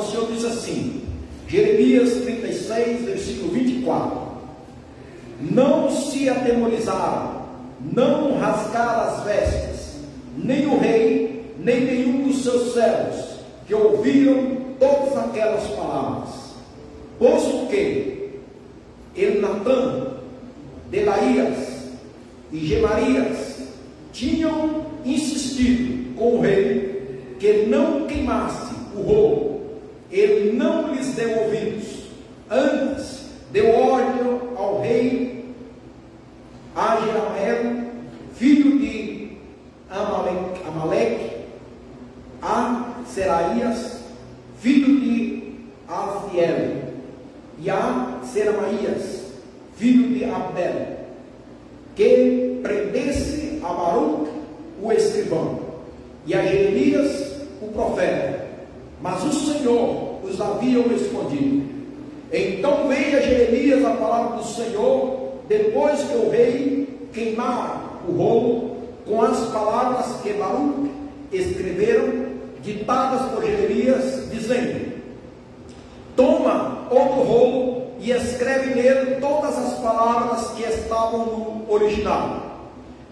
Senhor diz assim, Jeremias 36, versículo 24: não se atemorizaram, não rasgaram as vestes, nem o rei, nem nenhum dos seus servos, que ouviram todas aquelas palavras, posto que Elnatã, Delaías e Gemarias tinham insistido com o rei que não queimasse o rolo. Ele não lhes deu ouvidos, antes deu ordem ao rei Ajerael, filho de Amaleque, a Seraías, filho de Aziel, e a Seramaías, filho de Abdel, que prendesse a Baruque, o escrivão, e a Jeremias, o profeta, mas o Senhor os havia escondido. Então veio a Jeremias a palavra do Senhor, depois que o rei queimara o rolo, com as palavras que Baruque escreveram, ditadas por Jeremias, dizendo: toma outro rolo e escreve nele todas as palavras que estavam no original,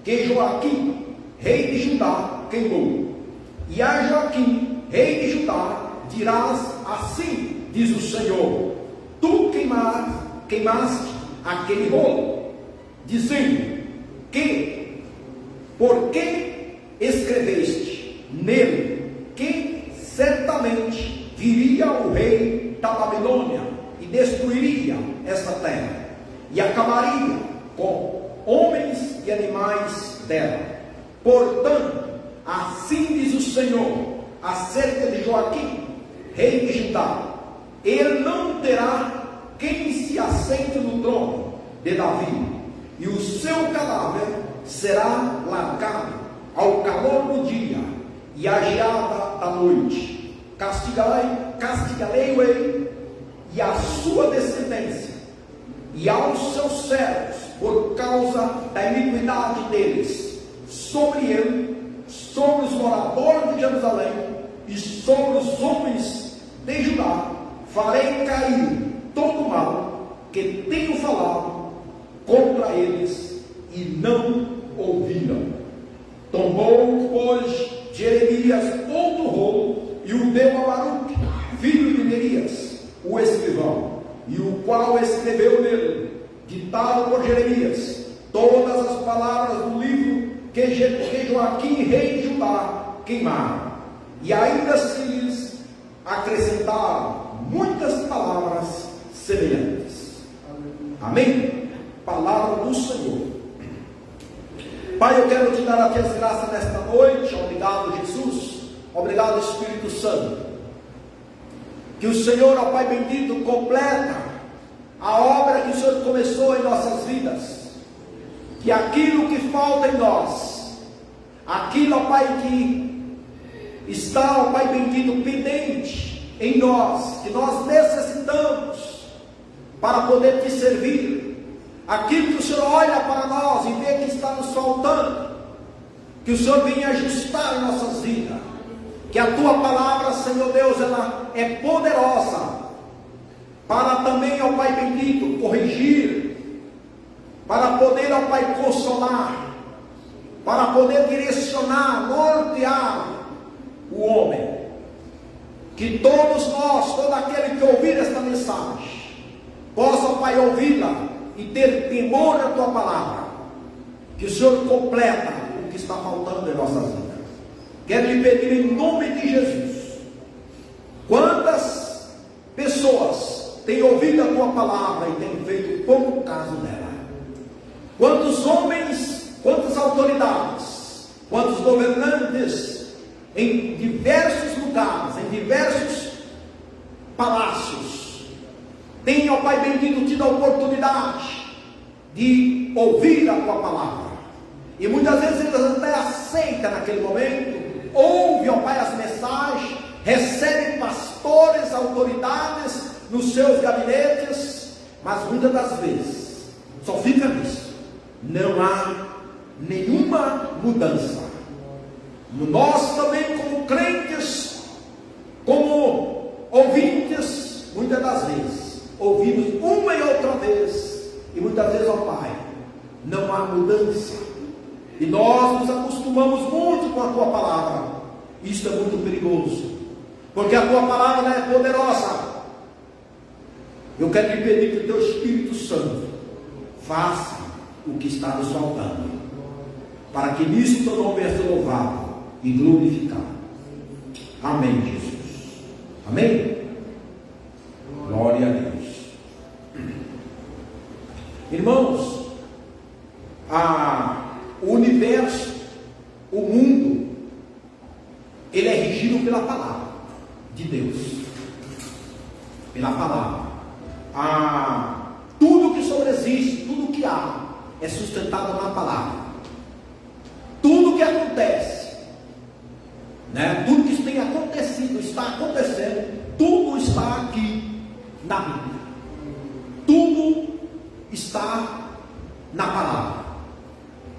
que Joaquim, rei de Judá, queimou. E a Joaquim, rei de Judá, dirás: assim diz o Senhor, tu queimaste aquele rolo, dizendo que, por que escreveste nele que certamente viria o rei da Babilônia e destruiria esta terra, e acabaria com homens e animais dela. Portanto, assim diz o Senhor acerca de Joaquim, rei de Judá: ele não terá quem se assente no trono de Davi, e o seu cadáver será largado ao calor do dia e à geada da noite. Castigarei-o e a sua descendência e aos seus servos por causa da iniquidade deles, sobre ele, sobre os moradores de Jerusalém e sobre os homens de Judá, farei cair todo o mal que tenho falado contra eles, e não ouviram. Tomou, pois, Jeremias outro rolo e o deu a Baruque, filho de Nerias, o escrivão, e o qual escreveu nele, ditado por Jeremias, todas as palavras do livro que Joaquim, rei de Judá, queimaram. E ainda se lhes acrescentaram muitas palavras semelhantes. Amém? Palavra do Senhor. Pai, eu quero te dar aqui as graças nesta noite. Obrigado, Jesus. Obrigado, Espírito Santo. Que o Senhor, ó Pai bendito, completa a obra que o Senhor começou em nossas vidas. Que aquilo que falta em nós, aquilo, ó Pai, que está, ó Pai bendito, pendente em nós, que nós necessitamos para poder te servir, aquilo que o Senhor olha para nós e vê que está nos faltando, que o Senhor venha ajustar em nossas vidas. Que a tua palavra, Senhor Deus, ela é poderosa para também, ó Pai bendito, corrigir, para poder, ó Pai, consolar, para poder direcionar, nortear o homem. Que todos nós, todo aquele que ouvir esta mensagem, possa, ó Pai, ouvi-la e ter temor da tua palavra. Que o Senhor completa o que está faltando em nossas vidas. Quero lhe pedir em nome de Jesus, quantas pessoas têm ouvido a tua palavra e têm feito pouco caso dela? Quantos homens, quantas autoridades, quantos governantes em diversos lugares, em diversos palácios, têm, ó Pai bendito, tido a oportunidade de ouvir a tua palavra, e muitas vezes eles até aceitam naquele momento, ouve, ó Pai, as mensagens, recebe pastores, autoridades nos seus gabinetes, mas muitas das vezes só fica nisso, não há nenhuma mudança. Nós também, como crentes, como ouvintes Isso é muito perigoso, porque a tua palavra é poderosa. Eu quero te pedir que o teu Espírito Santo faça o que está nos faltando, para que nisso teu nome venha ser louvado e glorificado. Amém, Jesus. Amém? Glória a Deus. Irmãos, o universo, o mundo, ele é regido pela palavra de Deus. Pela palavra. Tudo que sobreexiste, tudo que há, é sustentado na palavra. Tudo que acontece, né? Tudo que tem acontecido, está acontecendo, tudo está aqui na Bíblia. Tudo está na palavra.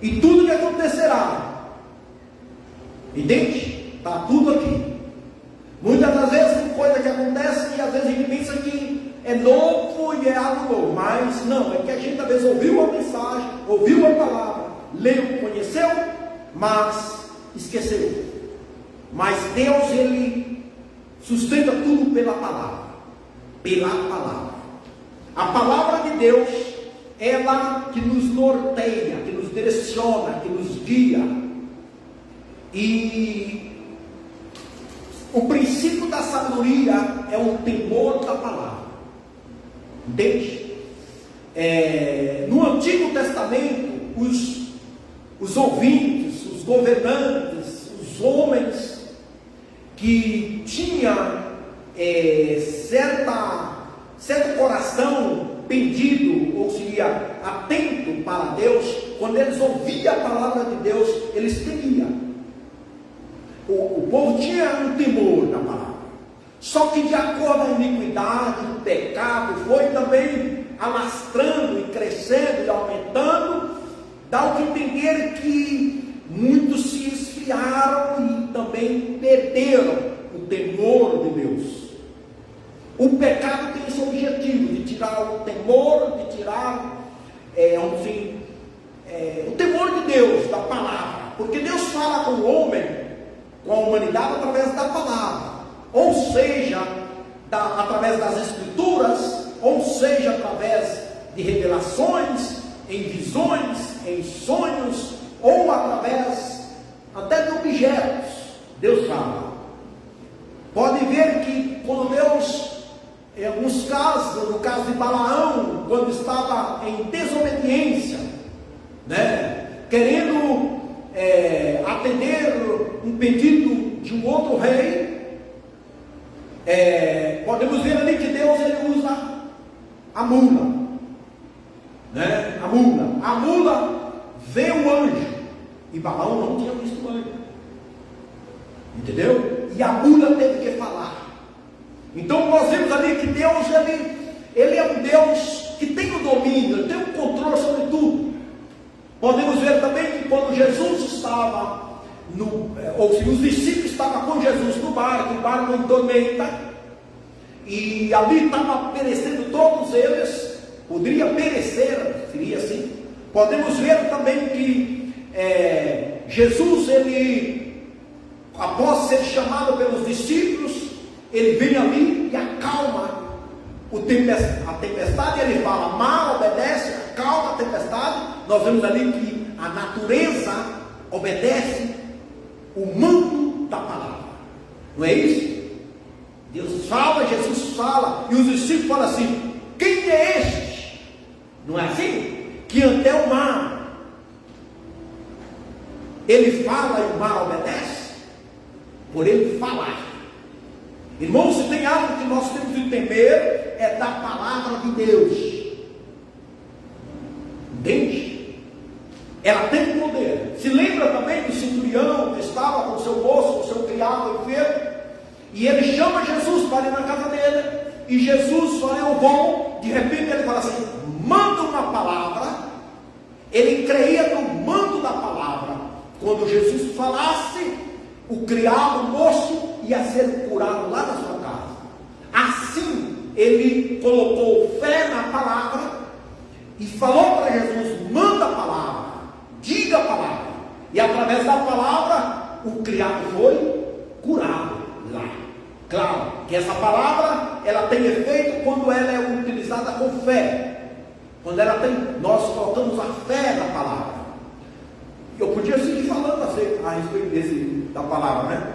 E tudo que acontecerá, entende? Está tudo aqui. Muitas das vezes tem coisa que acontece e às vezes a gente pensa que é novo e é algo novo, mas não, é que a gente às vezes ouviu a mensagem, ouviu a palavra, leu, conheceu, mas esqueceu. Mas Deus, ele sustenta tudo pela palavra. Pela palavra. A palavra de Deus, ela que nos norteia, que nos direciona, que nos guia. E o princípio da sabedoria é o temor da palavra. Entende? No Antigo Testamento, os ouvintes, os governantes, os homens que tinham certo coração pendido, ou seja, atento para Deus, quando eles ouviam a palavra de Deus, eles temiam. O povo tinha um temor da palavra. Só que de acordo com a iniquidade, o pecado foi também alastrando e crescendo e aumentando, dá o que entender que muitos se esfriaram e também perderam o temor de Deus. O pecado tem esse objetivo de tirar o temor, de tirar o temor de Deus, da palavra, porque Deus fala com o homem, com a humanidade através da palavra, ou seja, através das escrituras, ou seja, através de revelações, em visões, em sonhos, ou através até de objetos. Deus fala. Pode ver que quando Deus, em alguns casos, no caso de Balaão, quando estava em desobediência, né, querendo atender um pedido de um outro rei, podemos ver ali que Deus, ele usa a mula, né? A mula vê o anjo, e Balaão não tinha visto o anjo, entendeu? E a mula teve que falar. Então nós vemos ali que Deus, ele é um Deus que tem o domínio, ele tem o controle sobre tudo. Podemos ver também que quando Jesus estava ou se os discípulos estavam com Jesus no barco, o barco em tormenta, e ali estavam perecendo todos eles, poderia perecer, seria assim. Podemos ver também que Jesus, ele, após ser chamado pelos discípulos, ele vem ali e acalma a tempestade, ele fala: mar obedece, acalma a tempestade. Nós vemos ali que a natureza obedece o mando da palavra, não é isso? Deus fala, Jesus fala, e os discípulos falam assim: quem é este? Não é assim? Que até o mar, ele fala e o mar obedece, por ele falar. Irmãos, se tem algo que nós temos de temer, é da palavra de Deus. Entende? Ela tem poder. Se lembra também do centurião que estava com seu moço, com seu criado enfermo, e ele chama Jesus para ir na casa dele, e Jesus fala: eu vou. De repente ele fala assim: manda uma palavra. Ele creia no mando da palavra. Quando Jesus falasse, o criado, o moço, ia ser curado lá na sua casa. Assim, ele colocou fé na palavra e falou para Jesus: manda a palavra, diga a palavra. E através da palavra, o criado foi curado lá. Claro que essa palavra, ela tem efeito quando ela é utilizada com fé. Quando ela tem, nós colocamos a fé na palavra. Eu podia seguir falando a respeito da palavra, né?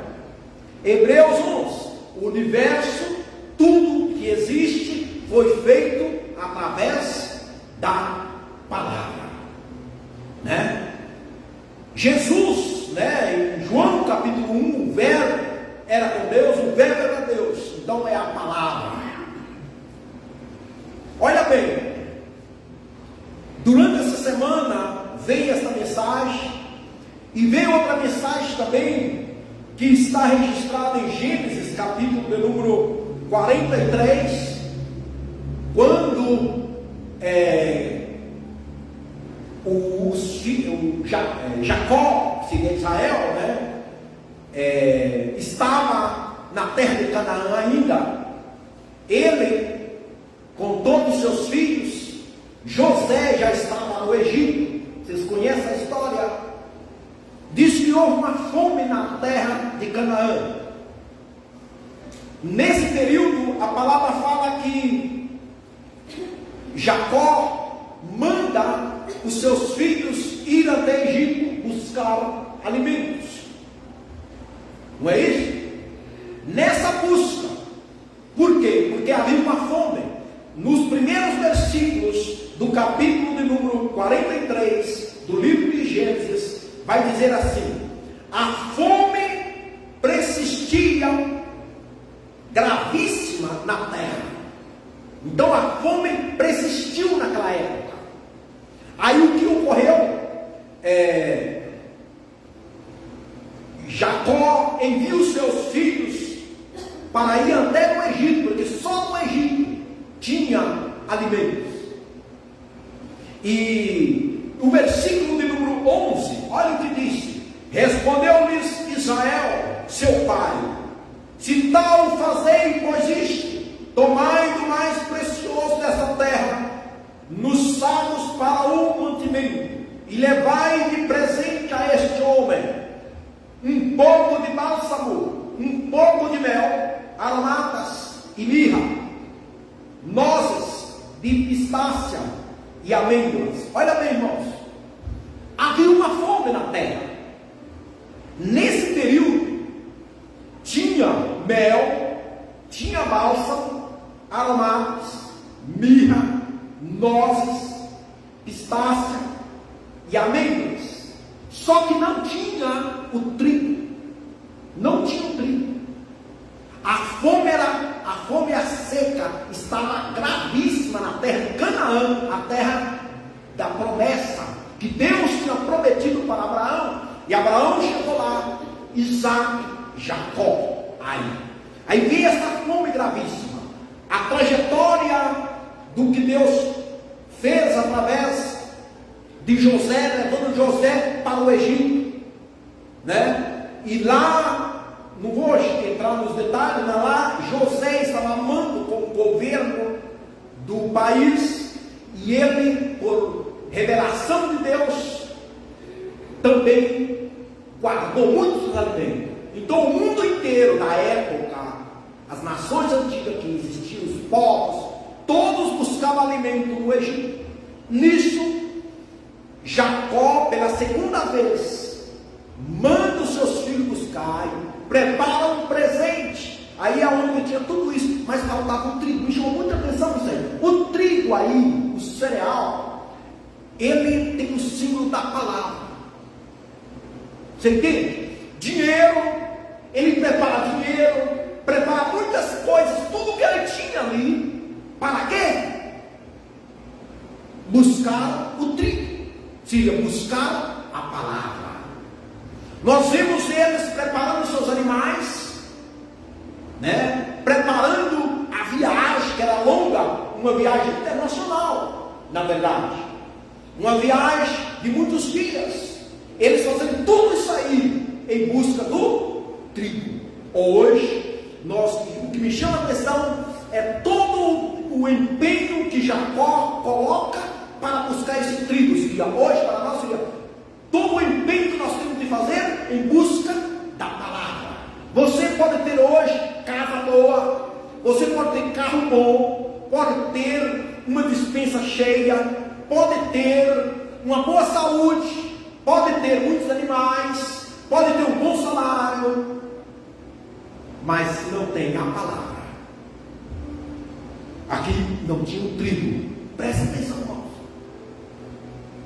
Hebreus 11, o universo, tudo que existe, foi feito através da palavra, né? Jesus, né, em João capítulo 1, o verbo era com Deus, o verbo era Deus, então é a palavra. Olha bem, durante essa semana veio essa mensagem, e veio outra mensagem também, que está registrada em Gênesis capítulo de número 43, quando Jacó, filho de Israel, né, estava na terra de Canaã ainda. Ele, com todos os seus filhos, José já estava no Egito. Vocês conhecem a história? Diz que houve uma fome na terra de Canaã. Nesse período, a palavra fala que Jacó manda os seus filhos ir até Egito buscar alimentos. Não é isso? Nessa busca, por quê? Porque havia uma fome. Nos primeiros versículos do capítulo de número 43 do livro de Gênesis, vai dizer assim: a fome persistia gravíssima na terra. Então a fome persistiu naquela época. Aí o que ocorreu? Jacó envia os seus filhos para ir até no Egito, porque só no Egito tinha alimentos. E o versículo de número 11, olha o que diz: respondeu-lhes Israel, seu pai: se tal fazei, pois isto, tomai do mais precioso dessa terra, nos sacos para o mantimento, e levai de presente a este homem um pouco de bálsamo, um pouco de mel, aromatas e mirra, nozes de pistácia e amêndoas. Olha bem, irmãos, havia uma fome na terra. Nesse período tinha mel, tinha bálsamo, aromatas, mirra, nozes, pistácia e amêndoas. Só que não tinha o trigo. Não tinha o trigo. A fome, a seca estava gravíssima na terra de Canaã, a terra da promessa que Deus tinha prometido para Abraão. E Abraão chegou lá, Isaac, Jacó. Aí veio essa fome gravíssima. A trajetória do que Deus fez através de José, levando José para o Egito, né? E lá, não vou entrar nos detalhes, mas lá José estava amando com o governo do país, e ele, por revelação de Deus, também guardou muitos alimentos. Então o mundo inteiro, na época, as nações antigas que existiam, os povos, todos buscavam alimento no Egito. Nisso, Jacó, pela segunda vez, manda os seus filhos buscar, prepara um presente. Aí é onde tinha tudo isso, mas faltava o trigo. Me chamou muita atenção isso aí. O trigo aí, o cereal, ele tem o símbolo da palavra. Você entende? Dinheiro, ele prepara dinheiro, prepara muitas coisas, tudo que ele tinha ali. Para quê? Buscar o trigo. Seria buscar a palavra. Nós vimos eles preparando seus animais, né? Preparando a viagem, que era longa, uma viagem internacional, na verdade, uma viagem de muitos dias. Eles fazendo tudo isso aí em busca do trigo. Hoje, o que me chama a atenção é todo o empenho que Jacó coloca para buscar esse trigo. Seria hoje para nós, seria todo o empenho que nós temos de fazer em busca da palavra. Você você pode ter carro bom, pode ter uma despensa cheia, pode ter uma boa saúde, pode ter muitos animais, pode ter um bom salário, mas se não tem a palavra, aqui não tinha o trigo. Presta atenção, irmãos.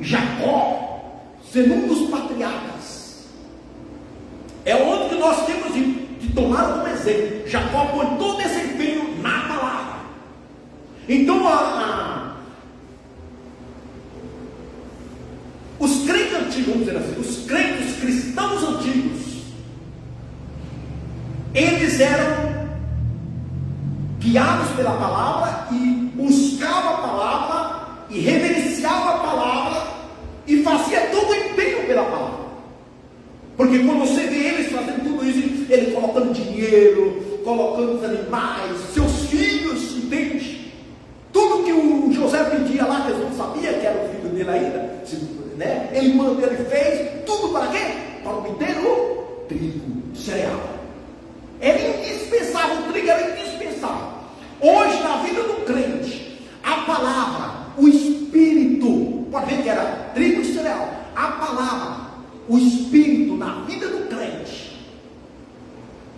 Jacó, sendo um dos patriarcas, é onde que nós temos de tomar como exemplo. Jacó põe todo esse empenho na palavra. Então os crentes antigos, vamos dizer assim, os crentes cristãos antigos, eles eram guiados pela palavra e buscavam a palavra e reverenciavam a palavra e fazia todo o empenho pela palavra. Porque quando você vê eles fazendo tudo isso, ele colocando dinheiro, colocando os animais, seus filhos, entende? Tudo que o José pedia lá, que eles não sabiam que era o filho dele ainda, né? Ele fez tudo para quê? Para obter o trigo, cereal. Era indispensável, o trigo era indispensável. Hoje, na vida do crente, a palavra, o Espírito, pode ver que era trigo e cereal, a palavra, o Espírito na vida do crente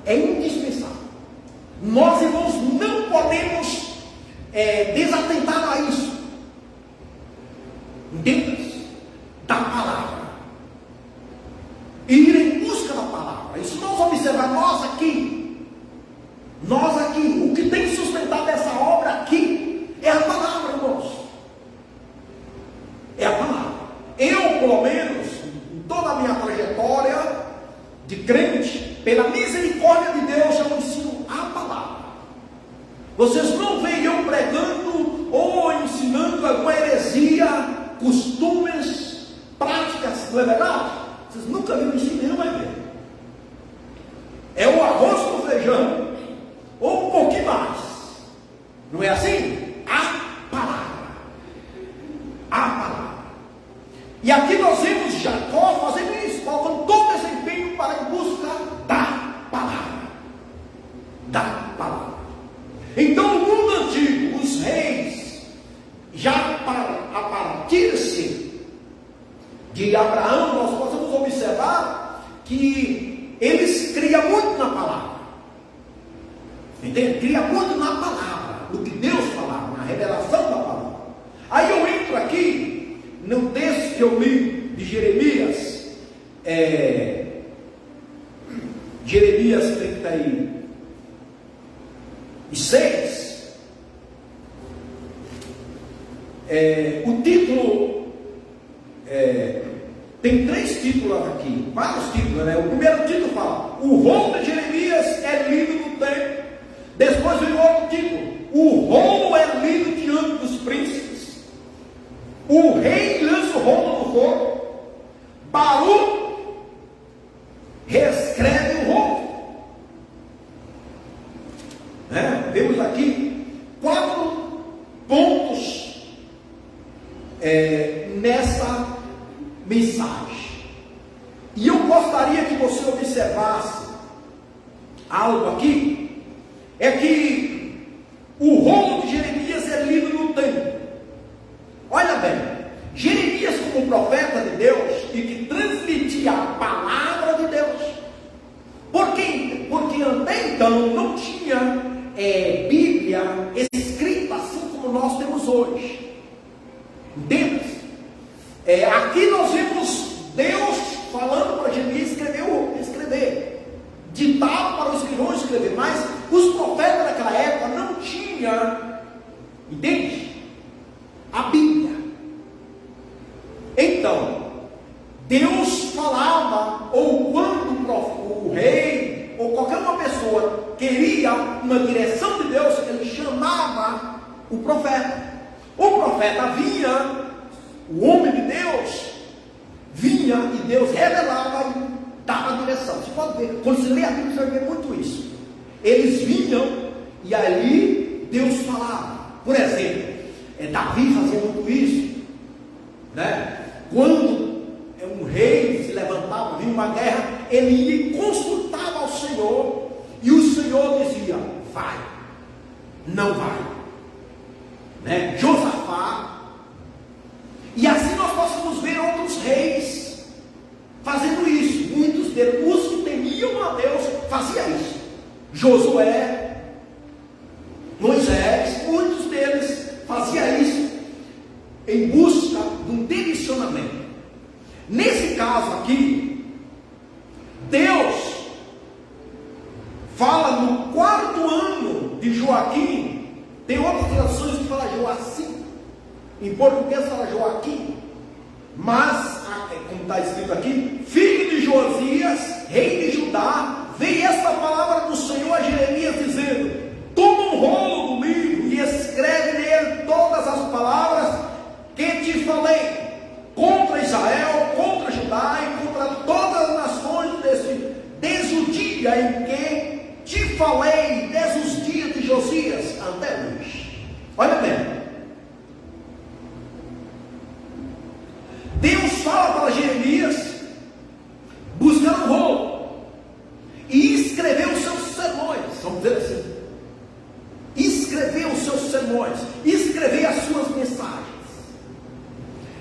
é indispensável. Nós, irmãos, não podemos desatentar a isso. Entende? Da palavra. Ir em busca da palavra. E se nós observar nós aqui, o que tem sustentado essa obra aqui é a palavra, irmãos. É a palavra. Eu, pelo menos, em toda a minha trajetória de crente, pela misericórdia de Deus, eu ensino a palavra. Vocês não veem eu pregando ou ensinando alguma heresia, costumes, práticas, não é verdade? Vocês nunca viram isso e não vai ver. É o arroz com feijão, ou um pouquinho mais. Não é assim? A palavra. A palavra. E aqui nós vemos Jacó fazendo isso, colocando todo esse empenho para em busca da palavra. Da palavra. Então, no mundo antigo, os reis, já a partir-se de Abraão, nós possamos observar que eles criam muito na palavra. Entende? Cria muito na palavra, no que Deus falava, na revelação da palavra. Aí eu entro aqui no texto que eu li de Jeremias, Jeremias 36. O título tem 3 títulos aqui, vários títulos, né? O primeiro título fala: o rolo de Jeremias é lido no templo. Depois vem outro título: o rolo é lido diante dos príncipes. O rei lança o rolo no fogo. Baruque reescreve o rolo. Vemos aqui 4 pontos nessa mensagem. E eu gostaria que você observasse algo aqui. É que o rolo de Jeremias é lido no templo. Olha bem, Jeremias, como profeta de Deus e que transmitia a palavra de Deus, porque até então não tinha Bíblia escrita assim como nós temos hoje. Entende? Aqui nós vemos Deus falando para Jeremias escrever, ditado para os escrivãos escrever, mas os profetas daquela época não tinham, entende? A Bíblia. Então, Deus falava, ou quando o rei, ou qualquer uma pessoa queria uma direção de Deus, ele chamava o profeta. O profeta vinha, o homem de Deus vinha e Deus revelava e dava a direção. Você pode ver, quando você lê a Bíblia, você vai ver muito isso. Eles vinham e ali Deus falava. Por exemplo, Davi fazia muito isso, né? Quando um rei se levantava, vinha uma guerra, ele ia e consultava ao Senhor, e o Senhor dizia: vai. não vai, né? Josafá. E assim nós possamos ver outros reis fazendo isso. Muitos deles, os que temiam a Deus, faziam isso. Josué, Moisés, muitos deles faziam isso em busca de um direcionamento. Nesse caso aqui, Deus fala no 4º ano de Joaquim. Tem outras traduções que falam Joacim, em português fala Joaquim, mas como está escrito aqui, filho de Josias, rei de Judá, veio esta palavra do Senhor a Jeremias dizendo: toma um rolo do livro e escreve nele todas as palavras que te falei contra Israel, contra Judá e contra todas as nações desde o dia em que te falei, desde os dias de Josias até hoje. Olha bem, Deus fala para Jeremias buscar um rolo e escrever os seus sermões, vamos dizer assim, escrever os seus sermões, escrever as suas mensagens.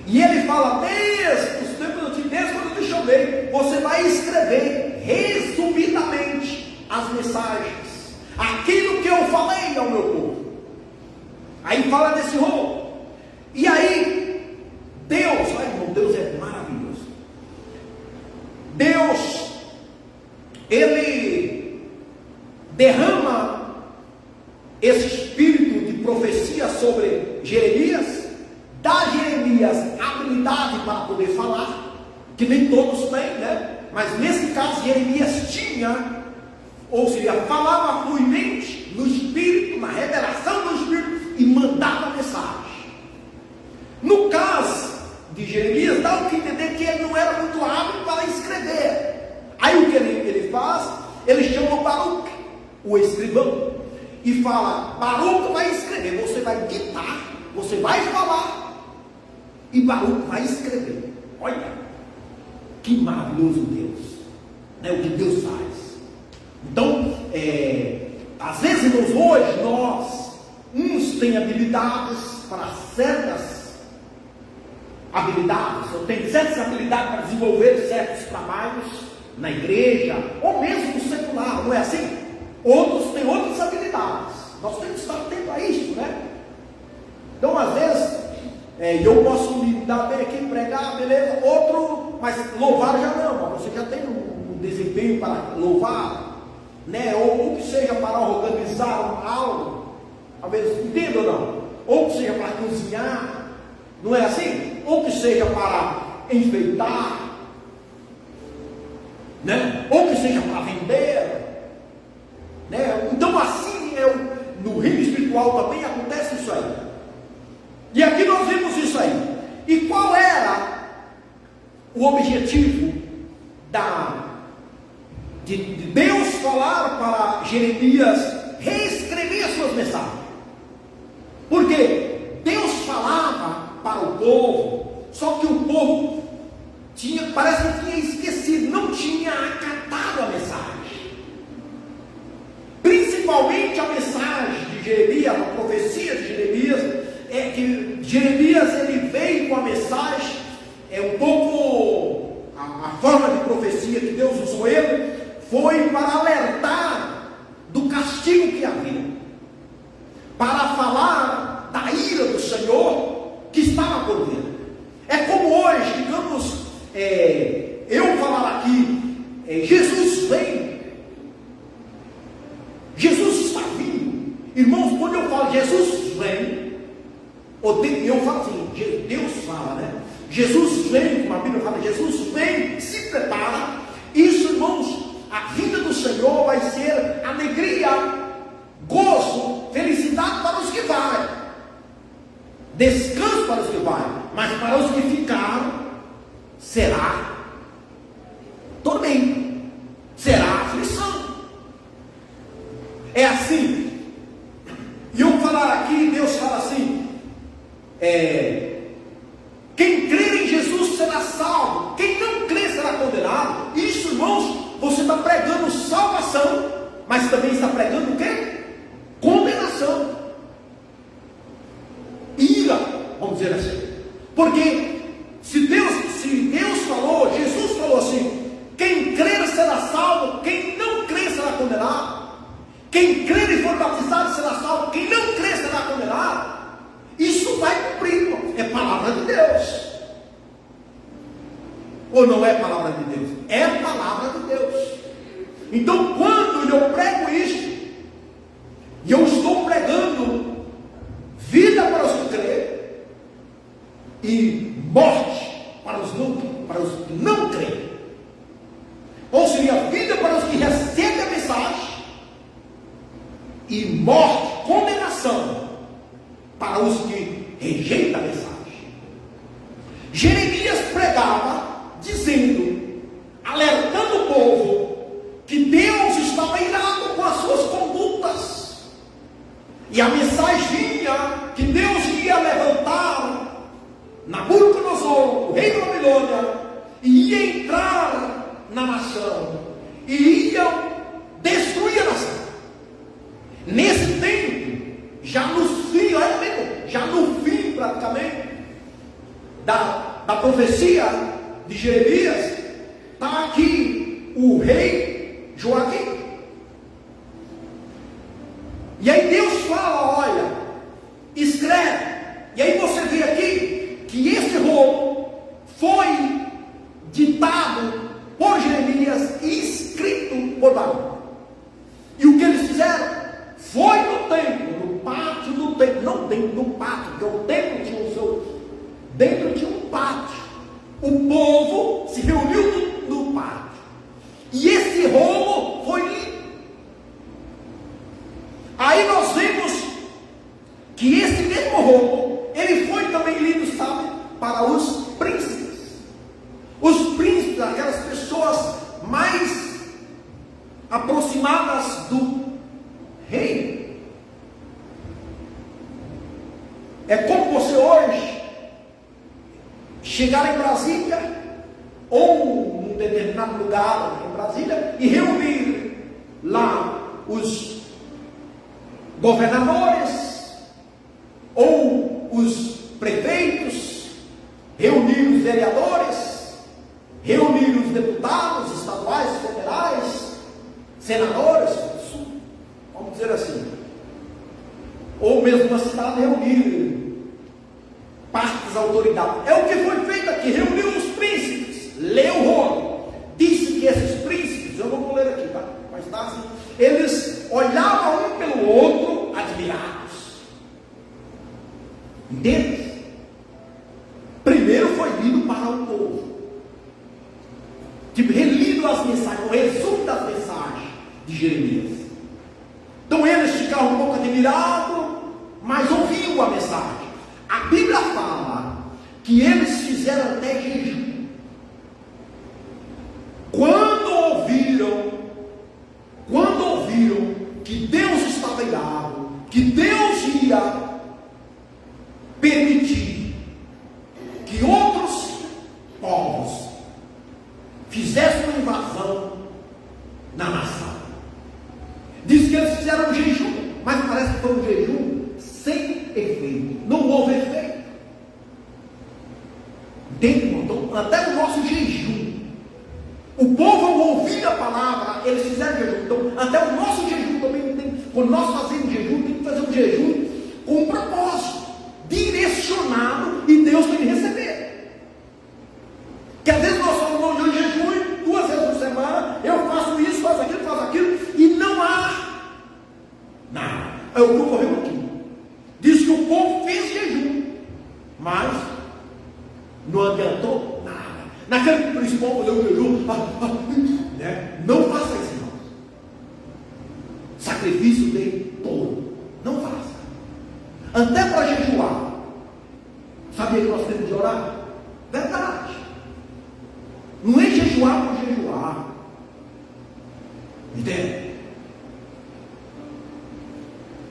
E ele fala, desde os tempos antigos, desde quando eu te chamei, você vai escrever resumidamente as mensagens, aquilo que eu falei ao meu povo. Aí fala desse rolo. E aí, Deus, ai irmão, Deus é maravilhoso. Deus, Ele derrama esse espírito de profecia sobre Jeremias, dá a Jeremias habilidade para poder falar, que nem todos têm, né? Mas nesse caso Jeremias tinha, ou seja, falava fluidamente no Espírito, na revelação do Espírito, e mandava mensagem. No caso de Jeremias, dá o que entender que ele não era muito hábil para escrever. Aí o que ele faz? Ele chama o Baruque, o escrivão, e fala: Baruque vai escrever, você vai ditar, você vai falar, e Baruque vai escrever. Olha, que maravilhoso Deus, né? O que Deus faz. Então, às vezes, irmãos, hoje uns têm habilidades para certas habilidades, eu tenho certas habilidades para desenvolver certos trabalhos na igreja, ou mesmo no secular, não é assim? Outros têm outras habilidades, nós temos que estar atentos a isso, né? Então, às vezes, eu posso me dar bem aqui, pregar, beleza, outro, mas louvar já não, você já tem um desempenho para louvar, né? Ou que seja para organizar algo, talvez, entenda ou não? Ou que seja para cozinhar, não é assim? Ou que seja para enfeitar, né? Ou que seja para vender, né? Então assim no reino espiritual também acontece isso aí. E aqui nós vemos isso aí. E qual era o objetivo de Deus falar para Jeremias reescrever as suas mensagens? Porque Deus falava para o povo, só que o povo parece que tinha esquecido, não tinha acatado a mensagem. Principalmente a mensagem de Jeremias, a profecia de Jeremias, é que Jeremias ele veio com a mensagem, um pouco a forma de profecia que Deus usou ele, foi para alertar do castigo que havia, para falar da ira do Senhor que estava por vir. É como hoje, digamos, eu falar aqui, Jesus vem, Jesus está vindo. Irmãos, quando eu falo Jesus vem, eu falo assim, Deus fala, né? Jesus vem, como a Bíblia fala, Jesus vem, se prepara. Isso, irmãos, a vinda do Senhor vai ser alegria, gozo, felicidade para os que vai, descanso para os que vai, mas para os que ficaram será tormento, será aflição. É assim. E eu vou falar aqui, Deus fala assim, quem crer em Jesus será salvo, quem não crer será condenado. Isso, irmãos, você está pregando salvação, mas também está pregando o quê? Condenação. Porque se Deus falou, Jesus falou assim: quem crer será salvo, quem não crer será condenado. Quem crer e for batizado será salvo, quem não crer será condenado. Isso vai cumprir, irmão. É palavra de Deus. Ou não é palavra de Deus? É palavra de Deus. Então, quando eu prego isso, e eu estou pregando vida para os que creem e morte para os que não creem, ou seria vida para os que recebem a mensagem e morte, condenação para os que rejeitam a mensagem. Jeremias pregava dizendo, alertando o povo, que Deus estava irado com as suas condutas, e a mensagem vinha que Deus ia levantar Nabucodonosor, o rei da Babilônia, e ia entrar na nação, e ia destruir a nação. Nesse tempo, já no fim praticamente da profecia de Jeremias, está aqui o rei Joaquim. E aí Deus fala, olha, escreve. E aí você vê aqui que esse rolo foi ditado por Jeremias e escrito por Baruque. E o que eles fizeram? Foi no templo, no pátio do templo, não dentro do pátio, porque o templo tinha o seu, dentro tinha um pátio. O povo se reuniu no pátio. E esse rolo foi lido. Aí nós vemos que esse mesmo rolo, ele foi também lido, sabe, para os príncipes. Os príncipes, aquelas pessoas mais aproximadas do rei. É como você hoje chegar em Brasília, ou num determinado lugar em Brasília, e reunir lá os governadores, ou os prefeitos, reunir os vereadores, reunir os deputados estaduais, federais, senadores, vamos dizer assim, ou mesmo na cidade reunir parte das autoridades. É o que foi feito aqui, reuniu os príncipes, leu o rolo, disse que esses príncipes, eu não vou ler aqui, tá? Mas está assim, eles olhavam um pelo outro admirados. Entende? Primeiro foi lido para o povo, tipo, relido as mensagens, o resumo das mensagens de Jeremias. Então eles ficaram um pouco admirados, mas ouviam a mensagem. A Bíblia fala que eles fizeram até jejum. Quando ouviram que Deus estava irado, que Deus ia permitir que outros povos fizessem uma invasão na nação. Diz que eles fizeram um jejum, mas parece que foi um jejum sem efeito. Não houve efeito. Entende, irmão? Então, até o nosso jejum, o povo ao ouvir a palavra, eles fizeram jejum. Então, até o nosso jejum também tem, quando nós fazemos jejum, tem que fazer um jejum com um propósito, direcionado, e Deus tem que receber. Que às vezes nós falamos, eu jejum 2 vezes por semana, eu faço isso, faço aquilo, e não há nada. É o que ocorreu aqui. Diz que o povo fez jejum, mas não adiantou nada. Naquele principal fazer o jejum, né? Não faça isso, irmão. Sacrifício de todo. Não faça. Até para jejuar. Sabia que nós temos de orar? Verdade. Não é jejuar por jejuar. Entende?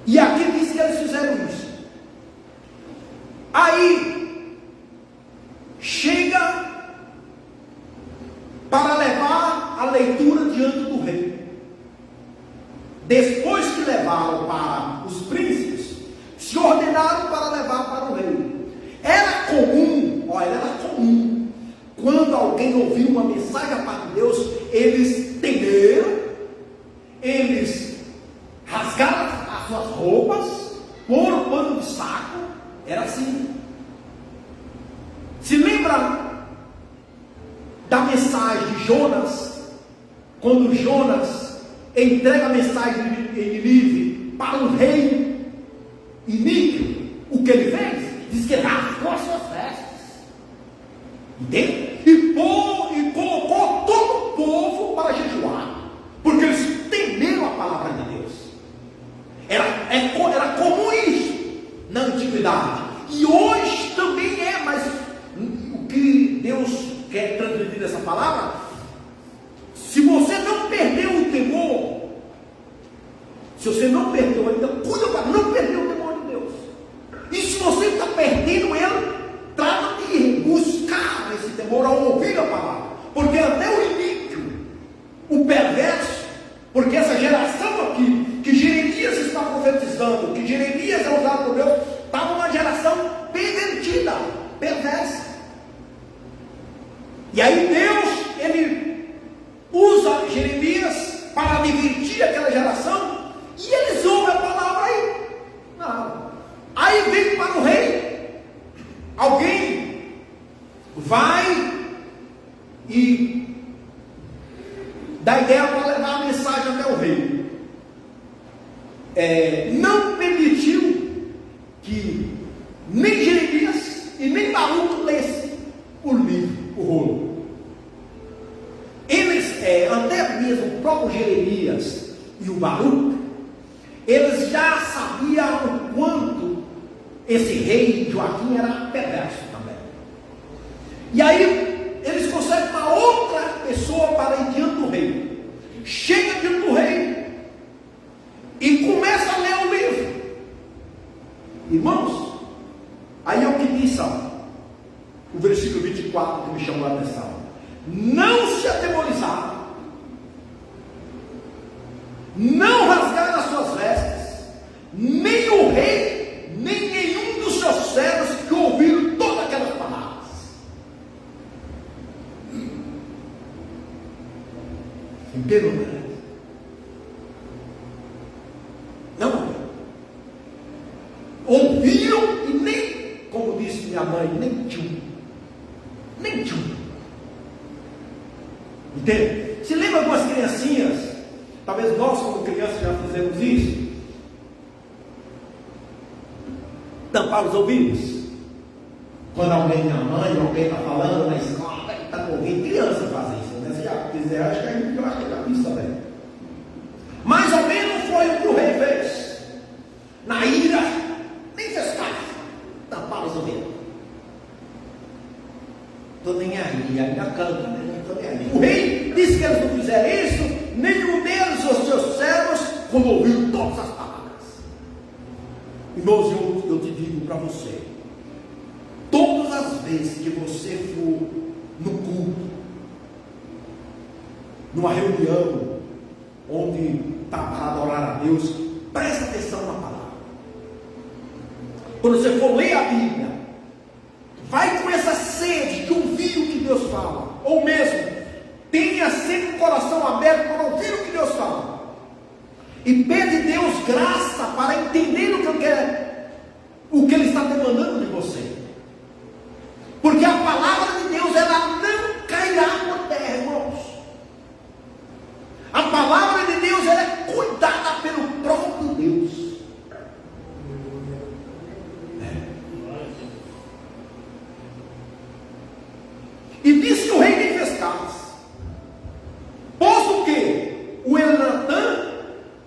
E aqui diz que eles fizeram isso. Aí chega para levar a leitura diante do rei. Depois que levaram para os príncipes, se ordenaram para levar para o rei. Era comum quando alguém ouviu uma mensagem da parte de Deus, eles temeram, eles rasgaram as suas roupas, pôr o pano de saco, era assim. Se lembra da mensagem de Jonas, quando Jonas entrega a mensagem em Nínive para o rei iníquo, o que ele fez? Diz que ele rasgou as suas vestes, entende? E colocou todo o povo para jejuar, porque eles temeram a palavra de Deus. Era comum isso na antiguidade, e hoje também é, mas o que Deus quer transmitir nessa palavra, se você não perdeu o temor, se você não perdeu ainda, cuida para não perder o temor de Deus. E se você está perdendo ele, trata de buscar esse temor ao ouvir a palavra, porque até o iníquo, o perverso, porque essa geração aqui, que Jeremias está profetizando, que Jeremias é usado por Deus, estava uma geração pervertida, perversa. E aí Deus, ele usa Jeremias para advertir aquela geração, e eles ouvem a palavra aí. Não. Aí vem para o rei, alguém vai e dá ideia para levar a mensagem até o rei. Não permitiu que nem Jeremias e nem Baruque lesse o livro, o rolo. Eles, até mesmo o próprio Jeremias e o Baruque, eles já sabiam o quanto esse rei Joaquim era perverso também. E aí eles conseguem uma outra pessoa para ir diante do rei. Chega diante do rei e começa a ler o livro. Irmãos, aí é o que diz o versículo 24 que me chamou a atenção: não se atemorizaram, não rasgaram as suas vestes, nem o rei, nem nenhum dos seus servos que ouviram todas aquelas palavras. Entenderam, né? Não ouviram e nem, como disse minha mãe, nem tchum. Entende? Se lembra algumas criancinhas? Talvez nós, como crianças, já fizemos isso. Tampar os ouvidos. Quando alguém, minha mãe, alguém está falando na escola, está com ouvido. Criança faz isso, né? Você já quiser, acho que eu já fiz também. Mais ou menos foi o que o rei fez. Na ira, nem fez caso. Tampar os ouvidos. Estou nem aí, ainda canta, né? O rei disse que eles não fizeram isso, nenhum deles, os seus servos, quando ouviram todas as palavras. Irmãos, eu te digo para você, todas as vezes que você for no culto, numa reunião, onde está para adorar a Deus, presta atenção na palavra. Quando você for ler a Bíblia, vai com essa sede de ouvir o que Deus fala, ou mesmo tenha sempre o coração aberto para ouvir o que Deus fala, e pede Deus graça para entender o que Ele está demandando de você, porque a palavra de Deus, ela não cairá por terra, irmãos. A palavra de Deus, ela é cuidada pelo próprio Deus. E diz que o rei nem fez caso, posto que o Elnatã,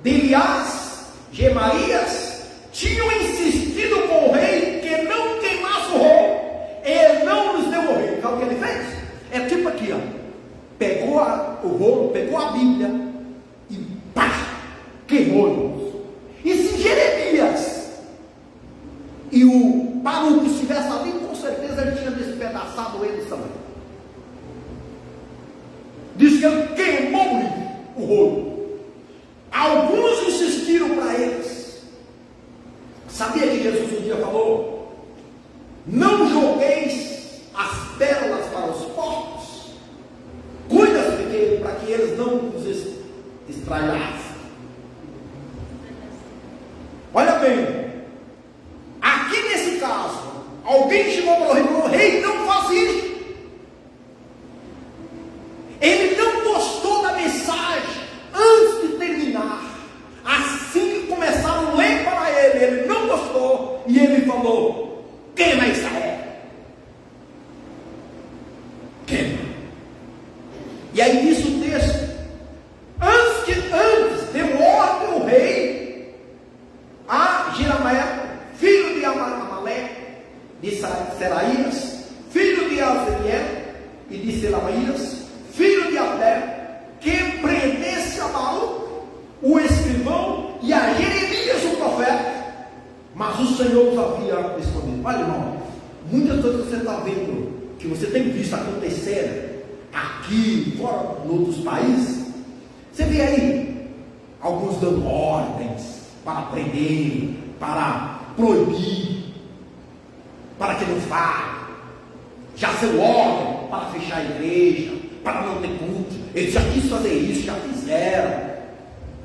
Delias, Gemarias tinham insistido com o rei que não queimasse o rolo, ele não lhes devolveu. Sabe o que ele fez? É tipo aqui, ó, pegou o rolo, pegou a Bíblia e pá, queimou. E se Jeremias e o Baruque estivessem ali, com certeza ele tinha despedaçado eles também. Diz que ele queimou o rolo. Alguns insistiram para eles. Sabia que Jesus um dia falou: não jogueis as pérolas para os porcos? também. Aqui nesse caso, alguém chegou para o rei e falou: rei, não faz isso. Ele não gostou da mensagem antes de terminar. Assim que começaram a ler para ele, ele não gostou. E ele falou: queima Israel. Queima. E aí diz o texto: antes deu ordem o rei a Jerameel, filho de Amaleque, de Seraías, filho de Azriel e de Selamias, filho de Abel, que prendesse a Baruque, o escrivão, e a Jeremias, o profeta. Mas o Senhor os havia escondido. Olha, irmão, muitas coisas que você está vendo, que você tem visto acontecer aqui, fora, em outros países. Você vê aí alguns dando ordens para prender, para proibir, para que não fale. Já seu ordem para fechar a igreja, para não ter culto. Eles já quis fazer isso, já fizeram.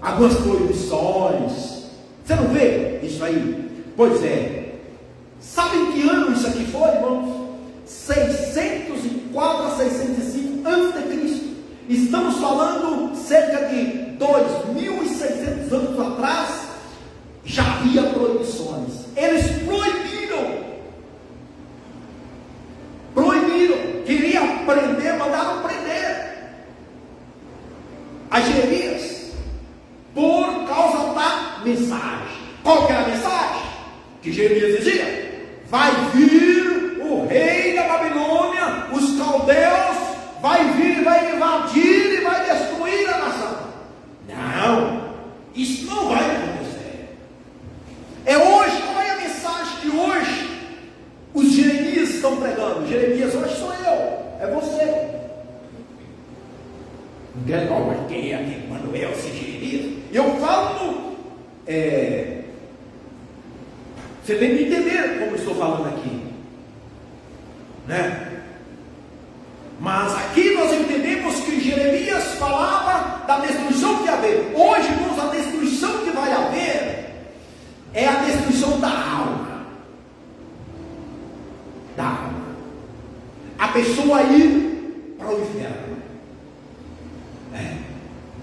Algumas proibições. Você não vê isso aí? Pois é. Sabe em que ano isso aqui foi, irmãos? 604 a 605 a.C. Estamos falando cerca de 2.600 anos atrás. Já havia proibições. Eles proibiram. Queria prender, mandaram prender a Jeremias por causa da mensagem. Qual que era a mensagem? Que Jeremias dizia: vai vir o rei da Babilônia, os caldeus, vai vir, vai invadir e vai destruir a nação. Não, isso não vai acontecer. É hoje. Qual é a mensagem que hoje os Jeremias estão pregando? Jeremias hoje sou eu, é você. Não, mas quem é aqui? Manuel, se Jeremias. Eu falo, você tem que entender como estou falando aqui, né? Mas aqui nós entendemos que Jeremias falava da destruição que ia haver. Hoje, irmãos, a destruição que vai haver é a destruição da alma. Da alma. A pessoa ir para o inferno.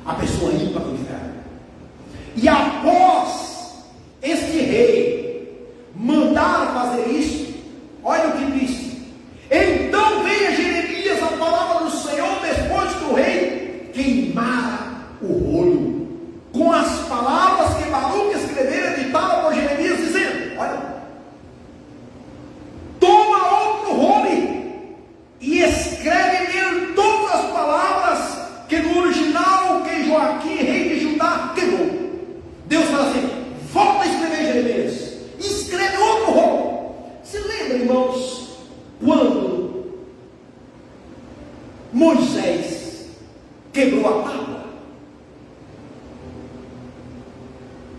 A pessoa ir para o inferno. E após este rei mandar fazer isso, olha o que diz: então veio Jeremias a palavra do Senhor depois que o rei queimara o rolo com as palavras que Baruque escrevera, editava por Jeremias, dizendo: olha, toma outro rolo e escreve nele todas as palavras que no original que Joaquim, rei de Judá, queimou. Deus fala assim: volta a escrever, Jeremias, escreve outro rolo. Se lembra, irmãos, quando Moisés quebrou a tábua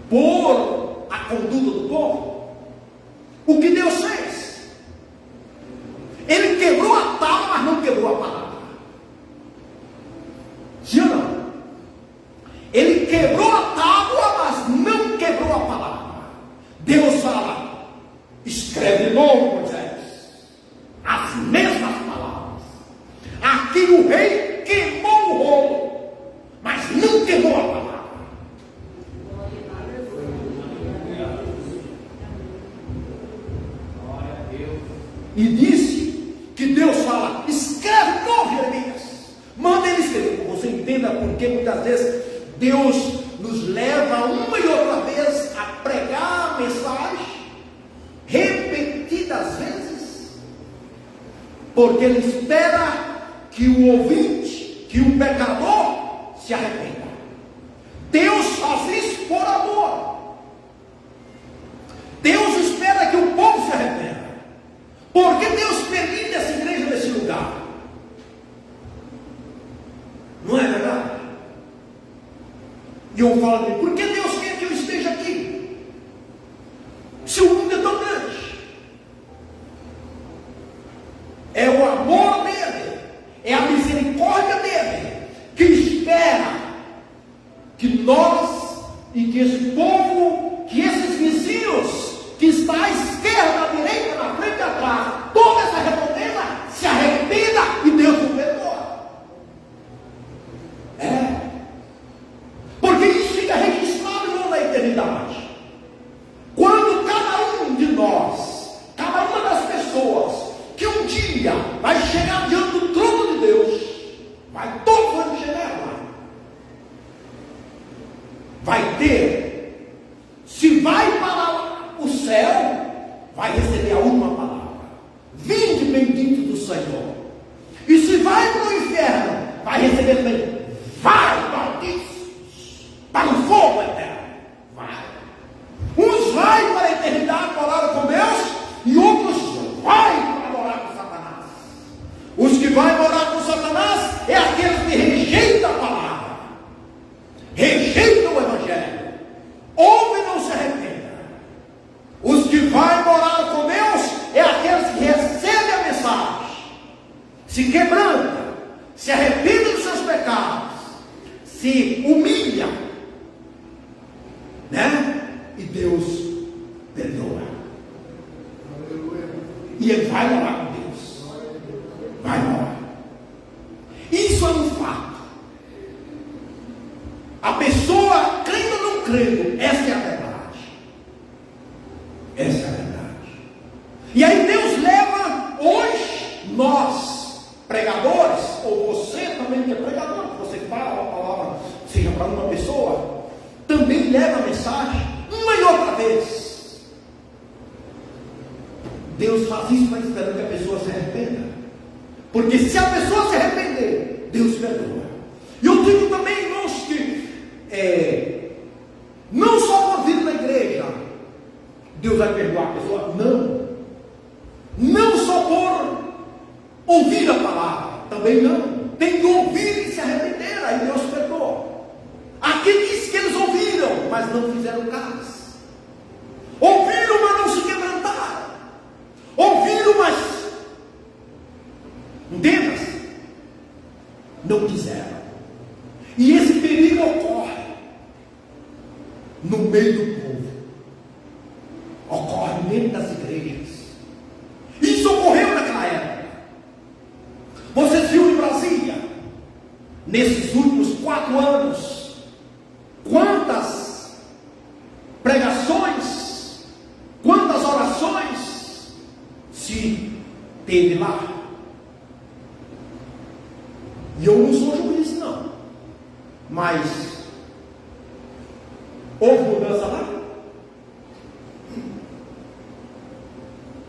por a conduta do povo? O que Deus fez? Ele quebrou a tábua, mas não quebrou a palavra. Sim ou não? Ele quebrou a tábua, mas não quebrou a palavra. Deus fala: escreve de novo, Moisés, as mesmas palavras. Aqui o rei queimou o rolo, mas não queimou a palavra. E disse que Deus fala: escreve de novo, Jeremias, manda ele escrever. Você entenda porque muitas vezes Deus nos leva uma e outra vez a pregar a mensagem repetidas vezes, porque Ele espera que o ouvinte, que o pecador se arrependa. Deus faz isso por amor. Deus espera que o povo se arrependa. Por que Deus permite essa igreja nesse lugar? Não é verdade? E eu falo assim: por que Deus quer que eu esteja aqui? Se o mundo é tão grande. É o amor dele, é a misericórdia dele, que espera que nós e que esse povo, que esses vizinhos que está à esquerda, à direita, na frente e atrás, toda essa redondeza se arrependa e Deus o perdoa. Porque isso fica registrado na eternidade. Quando cada um de nós, cada uma das pessoas que um dia vai chegar diante do trono de Deus, vai todo mundo chegar lá, vai ter, se vai para o céu, vai receber a última palavra: vinde bendito do Senhor. E se vai para o inferno, vai receber também: vai, malditos, para o fogo eterno. Vai. Uns vai para a eternidade morar com Deus, e outros vai para morar com Satanás. Os que vai morar com Satanás é aqueles que rejeitam a palavra, rejeitam o evangelho, ouve e não se arrependa. Os que vai morar com Deus é aqueles que recebem a mensagem, se quebranta, se arrependem dos seus pecados, se humilha, e Deus perdoa. E ele vai morar com Deus, vai morar. Isso é um fato. A pessoa, crendo ou não crendo, essa é a verdade. Essa é a verdade. E aí Deus leva hoje nós, pregadores, ou você também que é pregador, você fala a palavra, seja para uma pessoa, também leva a mensagem uma e outra vez. Deus faz isso, mas esperando que a pessoa se arrependa. Porque se a pessoa se arrepender, Deus perdoa. E eu digo também, irmãos, que não só por vir na igreja Deus vai perdoar a pessoa, não só por ouvir a palavra, também não, tem que ouvir e se arrepender, aí Deus perdoa. Aqui diz que eles ouviram, mas não fizeram caso. Ouviram, mas não se quebrantaram. Ouviram, mas não quiseram. E esse perigo ocorre no meio do povo, ocorre dentro das igrejas. Isso ocorreu naquela época. Vocês viram em Brasília, nesses últimos 4 anos, quantas pregações, quantas orações se teve lá. E eu não sou juiz, não, mas houve mudança lá?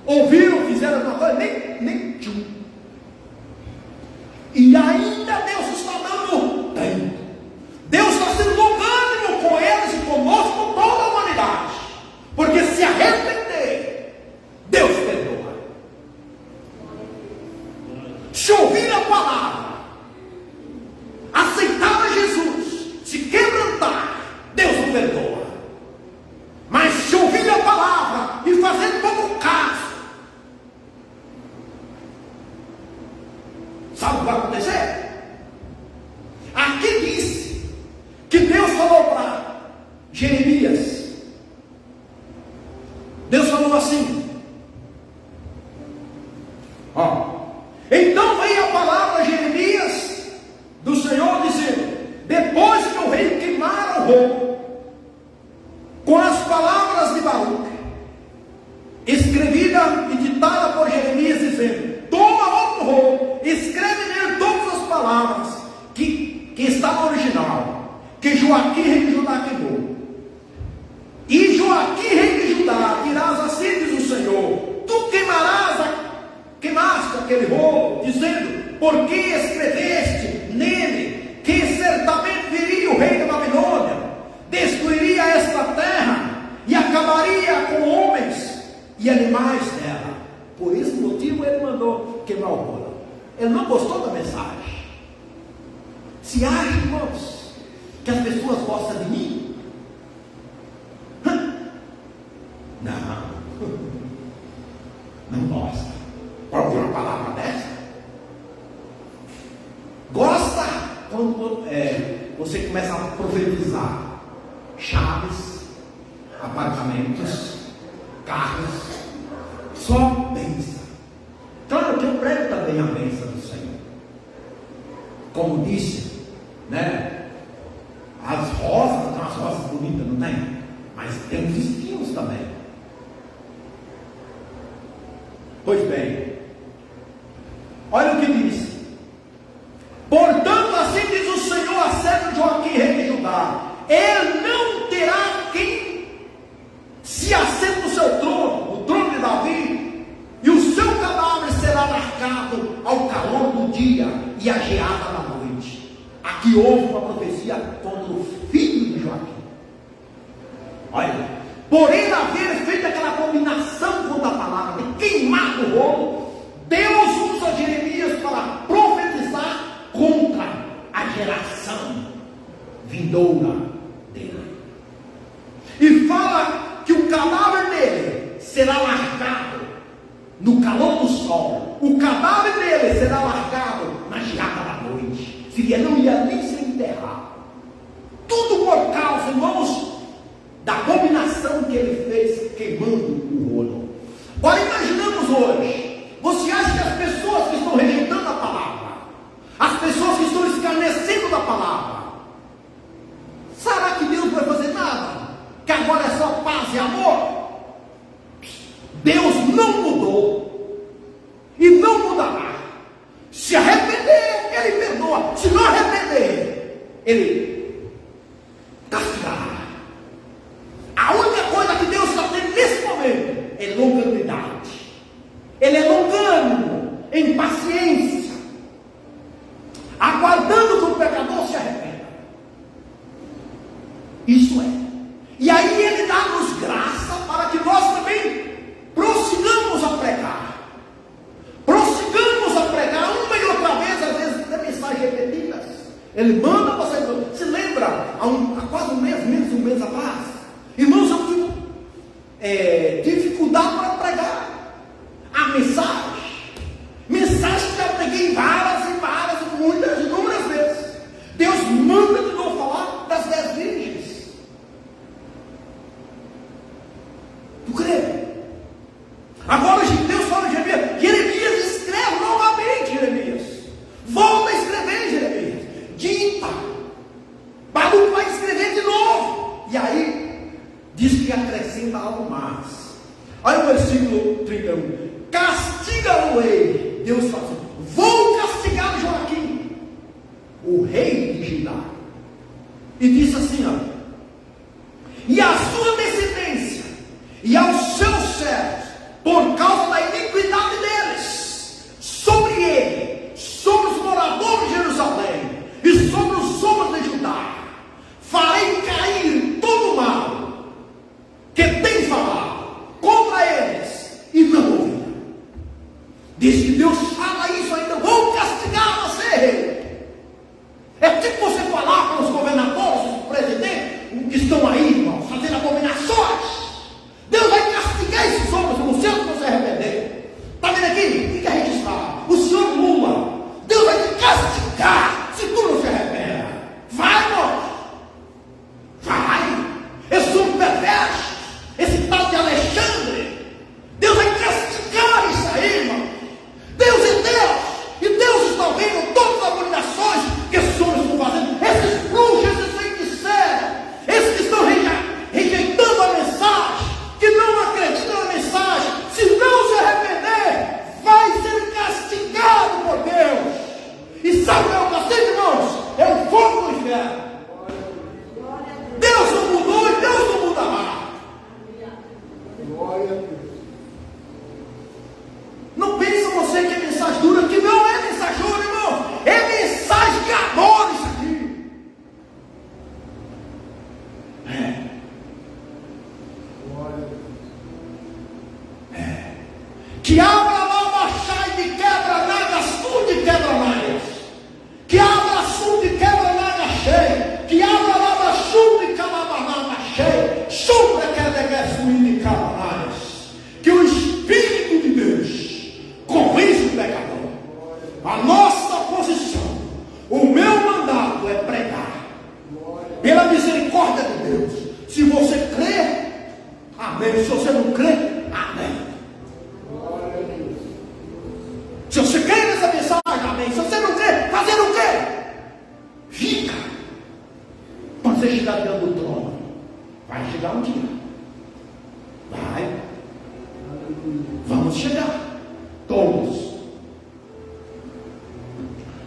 Ouviram, fizeram alguma coisa? Nem tchum. E ainda Deus está dando tempo. Deus está sendo longânimo com eles e conosco, com toda a humanidade. Porque se arrepender, Deus perdoa. Se ouvir a palavra, aceitar a Jesus, se quebrantar, Deus o perdoa. Mas se ouvir a palavra e fazer pouco caso, sabe o que vai acontecer? Aqui diz que Deus falou para Jeremias. Deus falou assim: então veio a palavra a Jeremias do Senhor dizendo: depois que o rei queimara o rolo com as palavras de Baruque, escrevida e ditada por Jeremias, dizendo: toma outro rolo, escreve nele todas as palavras que está no original, que Joaquim, rei de Judá, queimou. E Joaquim, rei de Judá, dirás assim, diz o Senhor: tu queimaste aquele rolo, dizendo: porque escreveste nele que certamente viria o rei da Babilônia, destruiria esta terra e acabaria com homens e animais dela. Por esse motivo ele mandou queimar o rolo. Ele não gostou da mensagem. Se acha, irmãos, que as pessoas gostam de mim? Não gosta. Pode ouvir uma palavra dessa? Gosta quando você começa a profetizar. Chaves, apartamentos, carros, só bênção. Claro que eu prego também a bênção do Senhor. Como disse, né? As rosas, tem umas rosas bonitas, não tem? Mas tem os espinhos também. Pois bem, olha o que diz: portanto, assim diz o Senhor acerca de Joaquim, rei de Judá: ele não terá quem se assente no seu trono, o trono de Davi, e o seu cadáver será marcado ao calor do dia e a geada da noite. Aqui houve uma profecia contra o filho de Joaquim. Olha, porém, haver feito aquela abominação contra a palavra de queimar o rolo, Deus usa Jeremias para profetizar contra a geração vindoura dele. E fala que o cadáver dele será largado no calor do sol. O cadáver dele será largado na geada da noite. Se ele não ia nem se enterrar. Tudo por causa, irmãos, da abominação que ele fez queimando o rolo. Agora imaginamos hoje, você acha que as pessoas que estão rejeitando a palavra, as pessoas que estão escarnecendo da palavra, será que Deus vai fazer nada? Que agora é só paz e amor? Deus não mudou e não mudará. Se arrepender, Ele perdoa. Se não arrepender, Ele castigará. A única coisa que Deus está tendo nesse momento é longanimidade. Ele é longânimo, em paciência, aguardando que o pecador se arrependa. Isso é. E aí Ele dá-nos graça para que nós também prossigamos a pregar. Prossigamos a pregar uma e outra vez, às vezes até mensagens repetidas. Ele manda você. Se lembra, há quase um mês, menos de um mês atrás, irmãos, eu tive dificuldade para pregar a mensagem que eu preguei várias e várias, muitas, inúmeras vezes. Deus manda de novo falar das 10 virgens. Tu crê? Agora Deus fala em Jeremias, escreve novamente, Jeremias. Volta a escrever, Jeremias. Dita. Baruque vai escrever de novo. E aí diz que acrescenta algo mais. Olha o versículo 31. Castiga-o-ei. Deus fala assim: vou castigar Joaquim, o rei de Judá. E diz assim, ó: e a sua descendência, e aos seus servos, por causa da iniquidade deles, sobre ele, sobre os moradores de Jerusalém, e sobre os homens de Judá, farei cair todo o mal que tem falado contra eles, e não ouviram. Diz que Deus fala isso ainda: vou castigar você, rei. É tipo você falar para os governadores, os presidentes, que estão aí, irmãos, fazendo abominações. Deus vai castigar esses homens, no céu, que você arrepender. Está vendo aqui? Fica registrado. O senhor Lula, Deus vai te castigar se tu não se arrepender. Vai, irmão. Vai. Esse homem perverso, esse tal de Alexandre, Deus vai castigar isso aí, irmão. Deus é Deus. E Deus está vendo todas as abominações que esses homens estão fazendo. Esses bruxos, esses feiticeiros, esses que estão rejeitando a mensagem, que não acreditam na mensagem, se não se arrepender, vai ser castigado por Deus. E sabe o que é o castigo, irmãos? É o fogo do inferno. Deus não mudou e Deus não mudará. Não pensa você que é mensagem dura, que não é mensagem dura, irmão. É mensagem que adora isso aqui. Que abra lá baixai de quebra nagas, sul de quebra nagas. Que abra sul de quebra nagas cheio. Que abra lá baixu de calabanana cheio. Chupa que é de calabanás. Que o Espírito de Deus convence o pecador. A nossa posição, o meu mandato é pregar pela misericórdia de Deus. Se você crer, amém. Se você não crê, amém. Se você crê nessa mensagem, amém. Se você não crê, fazer o quê? Fica. Quando você chegar diante do trono, vai chegar um dia. Vai. Vamos chegar. Todos.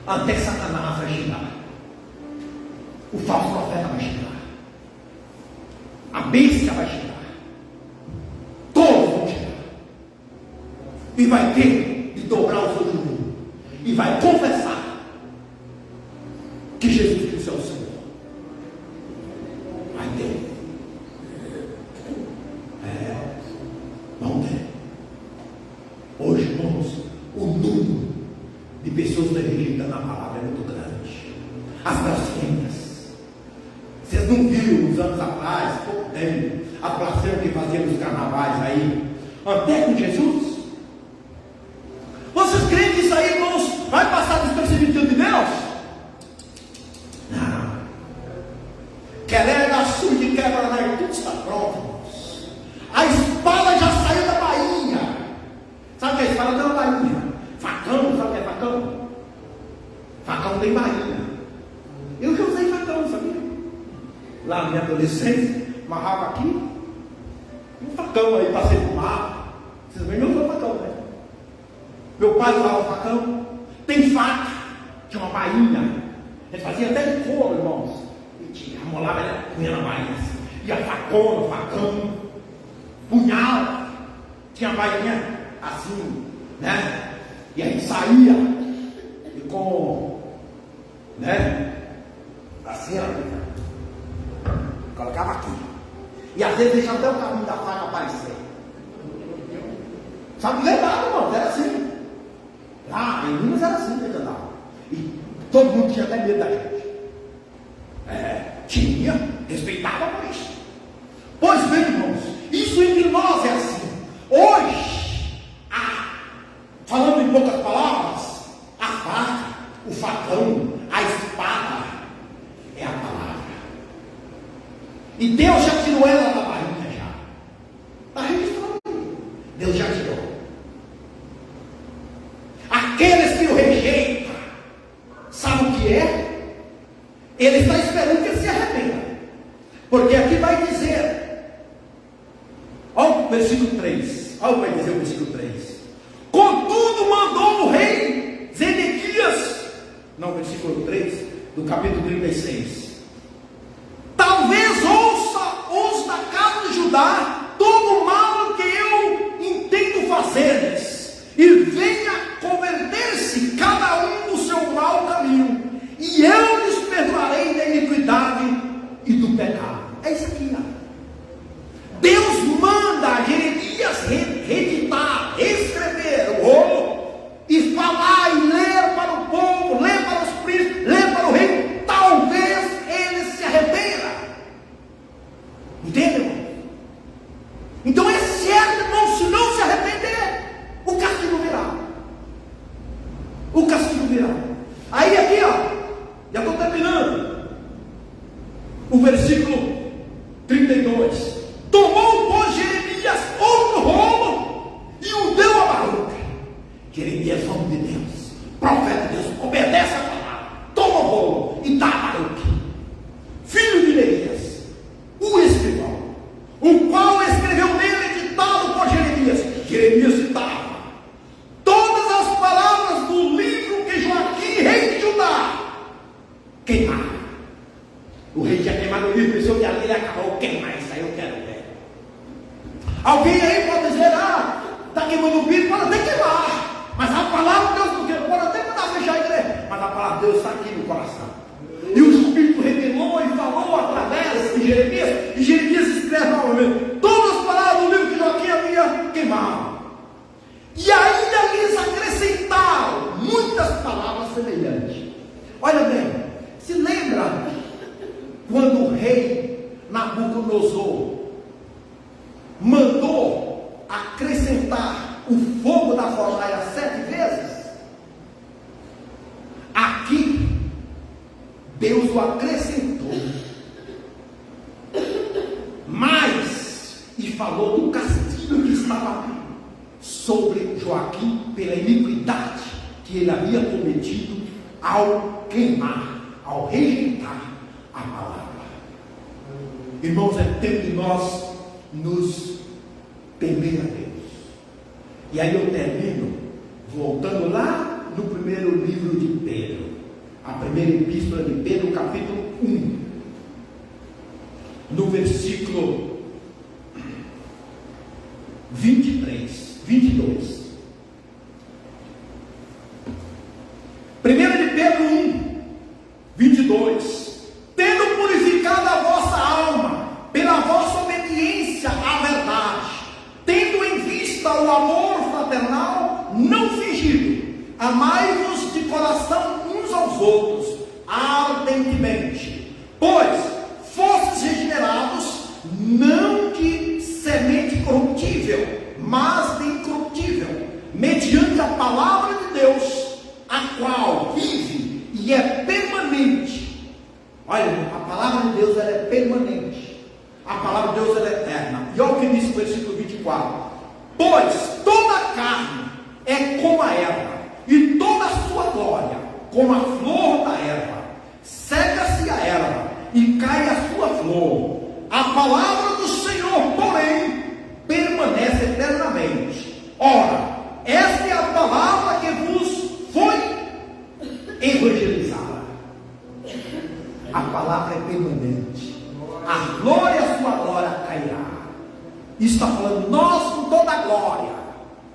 Até Satanás vai chegar. O falso profeta vai chegar. A besta vai chegar. Todos vão chegar. E vai ter de dobrar o seu joelho. E vai confessar que Jesus Cristo é o Senhor. Vai ter. Vamos ter. Hoje, irmãos, o número de pessoas rejeitando a palavra é muito grande. As blasfêmias. Vocês não viram uns anos atrás, pouco tempo, a blasfêmia que fazia nos carnavais aí, até com Jesus? Vocês creem que isso aí, irmãos, vai passar despercebido de Deus? Não. Querer açúcar de quebra, tudo está pronto, irmãos. A espada já saiu da bainha. Sabe o que é espada? Tem uma bainha. Facão, sabe o que é facão? Facão tem bainha. Eu já usei facão, sabia? Lá na minha adolescência, amarrava aqui, um facão aí, passei pro mar. Vocês veem, não usou facão, né? Meu pai usava facão. Tem faca, tinha uma bainha. A gente fazia até de couro, irmãos. E tinha, amolava, punha na bainha assim. E a facona, facão, punhal. Tinha a bainha assim, né? E aí saía, e com, né? Assim, ó. Colocava aqui. E às vezes deixava até o caminho da faca aparecer. Sabe, lembrava, irmão, era assim. Lá em Minas era assim que andava. E todo mundo tinha até medo da gente. Tinha, respeitava por isso. Pois bem, irmãos, isso entre nós é assim. Hoje, falando em poucas palavras, a faca, o facão, a espada é a palavra. E Deus já tirou ela da bainha já. Está registrado. Deus já tirou. Aqueles que o rejeitam, sabe o que é? Ele está esperando que ele se arrependa. Porque aqui vai dizer, olha o versículo 3. Olha o que vai dizer o versículo 3. Contudo mandou o rei Zedequias, não, versículo 3, do capítulo 36. Talvez ouça os da casa de Judá todo o mal que eu intento fazer-lhes, e venha converter-se cada um no seu mau caminho, e eu lhes perdoarei da iniquidade e do pecado. É isso aqui, ó. Deus manda Jeremias reeditar, escrever o rolo e falar e ler para o povo, ler para os príncipes, ler para o rei. Talvez ele se arrependa. Entende, irmão? Então é certo, irmão, se não se arrepender, o castigo virá. O castigo virá. Aí aqui, ó, já estou terminando. O versículo 32. Tomou, pois, Jeremias outro rolo e o deu a Baruque. Jeremias, homem de Deus, profeta de Deus, obedece a palavra. Toma o rolo e dá a Baruque, filho de Neemias, o escrivão, o qual escreveu nele ditado por Jeremias. Jeremias citava todas as palavras do livro que Joaquim, rei de Judá, queimava. O rei tinha queimado o livro, pensou que ali ele acabou. Queimar isso aí, eu quero ver. Alguém aí pode dizer, está queimando o livro, pode até queimar, mas a palavra de Deus não queima, pode até mandar fechar a igreja, mas a palavra de Deus está aqui no coração. E o Espírito revelou e falou através de Jeremias, e Jeremias escreve novamente todas as palavras do livro que Joaquim havia queimado. E ainda lhes acrescentaram muitas palavras semelhantes. Olha bem, se lembra quando o rei Nabucodonosor mandou acrescentar o fogo da fornalha 7 vezes? Aqui Deus o acrescentou mais e falou do castigo que estava sobre Joaquim pela iniquidade que ele havia cometido ao queimar, ao rejeitar a palavra. Irmãos, é tempo de nós nos temer a Deus. E aí eu termino voltando lá no primeiro livro de Pedro, a primeira epístola de Pedro, capítulo 1, no versículo 22. 1 de Pedro 1, 22. Tendo purificado a vossa alma pela vossa obediência à verdade, tendo em vista o amor fraternal não fingido, amai-vos de coração uns aos outros ardentemente, pois fostes regenerados não de semente corruptível, mas de incorruptível, mediante a palavra de Deus, a qual vive e é permanente. Olha, a palavra de Deus ela é permanente, a palavra de Deus ela é eterna. E olha o que diz o versículo 24: pois toda a carne é como a erva, e toda a sua glória como a flor da erva. Seca-se a erva e cai a sua flor, a palavra do Senhor, porém, permanece eternamente. Ora, esta é a palavra que vos foi evangelizada. A palavra é permanente, a glória, a sua glória cairá. Isso está falando, nós com toda a glória,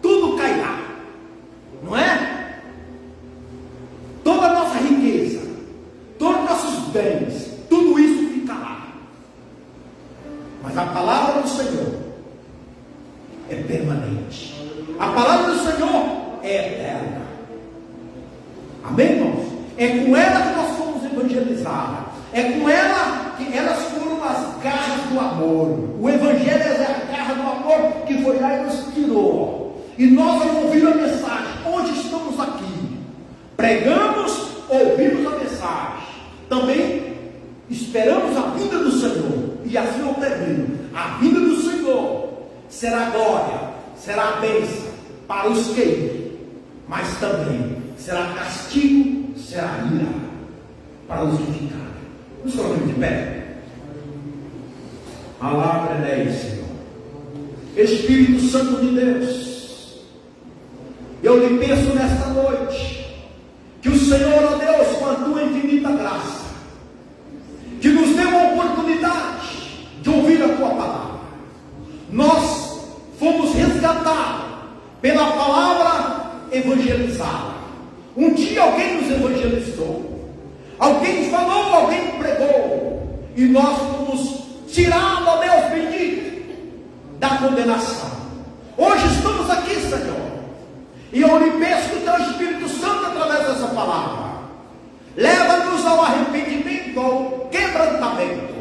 tudo cairá, não é? Toda a nossa riqueza, todos os nossos bens, tudo isso ficará. Mas a palavra do Senhor é permanente, a palavra do Senhor é eterna. Amém, irmãos? É com ela que nós fomos evangelizados, é com ela que elas foram as garras do amor. O Evangelho é a garra do amor que foi lá e nos tirou. E nós, ao ouvir a mensagem, onde estamos aqui, pregamos, ouvimos a mensagem, também esperamos a vinda do Senhor. E assim eu termino: a vinda do Senhor será glória, será bênção para os que, mas também será castigo, será ira para os que ficarem. Nos colocamos de pé. Palavra é Senhor. Espírito Santo de Deus, eu lhe peço nesta noite que o Senhor, ó Deus, com a tua infinita graça, que nos dê uma oportunidade de ouvir a tua palavra. Nós fomos resgatados pela palavra evangelizada. Um dia alguém nos evangelizou, alguém falou, alguém pregou, e nós fomos tirados, ó Deus bendito, da condenação. Hoje estamos aqui, Senhor, e eu lhe peço que o teu Espírito Santo, através dessa palavra, leva-nos ao arrependimento, ao quebrantamento.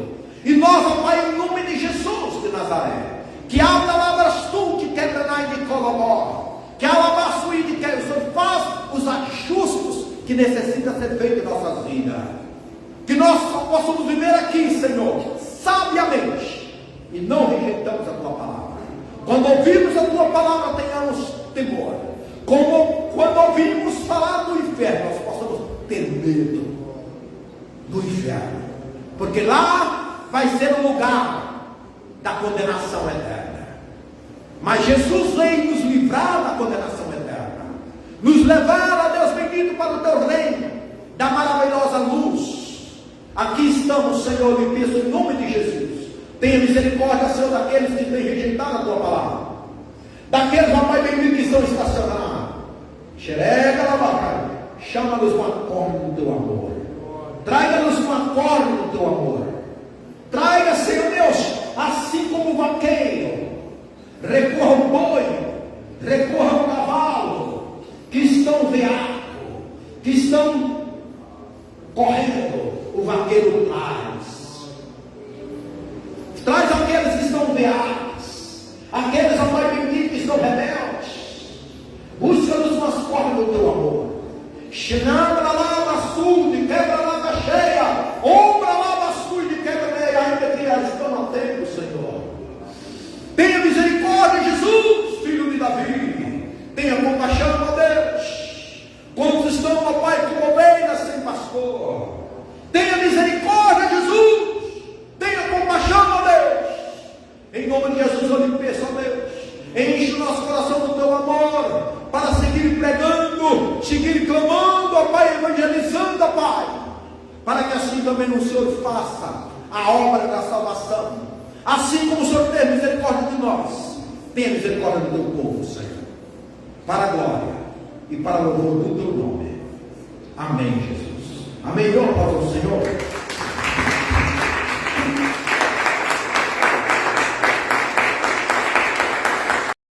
E nós, ó Pai, em nome de Jesus de Nazaré, que abra lavras tu que quebranai de colomó, que alabaçui de que o Senhor faz os ajustes que necessita ser feito em nossas vidas, que nós possamos viver aqui, Senhor, sabiamente, e não rejeitamos a tua palavra. Quando ouvirmos a tua palavra, tenhamos temor. Como quando ouvimos falar do inferno, nós possamos ter medo do inferno, porque lá vai ser o lugar da condenação eterna. Mas Jesus veio nos livrar da condenação eterna, nos levar, ó Deus bendito, para o teu reino da maravilhosa luz. Aqui estamos, Senhor, e peço em nome de Jesus, tenha misericórdia, Senhor, daqueles que têm rejeitado a tua palavra, daqueles, ó Pai bendito, que estão estacionados. Xerega lá, Pai, chama-nos com a corda do teu amor, traga-nos com a corda do teu amor, traga, Senhor Deus, assim como o vaqueiro recorra ao boi, recorra ao cavalo, que estão veados, que estão correndo, o vaqueiro traz aqueles que estão veados, aqueles, ó Pai bendito, que estão rebeldes. Busca-nos nas cordas do teu amor. Xenabra lava sul de quebra lava cheia, ombra lava sul de quebra meia, ainda que elas estão a tempo, Senhor. Tenha Jesus, eu lhe peço, ó Deus, enche o nosso coração do teu amor, para seguir pregando, seguir clamando, ó Pai, evangelizando, ó Pai, para que assim também o Senhor faça a obra da salvação. Assim como o Senhor tem misericórdia de nós, tenha misericórdia do teu povo, Senhor, para a glória e para o louvor do teu nome. Amém, Jesus. Amém. Glória ao Senhor.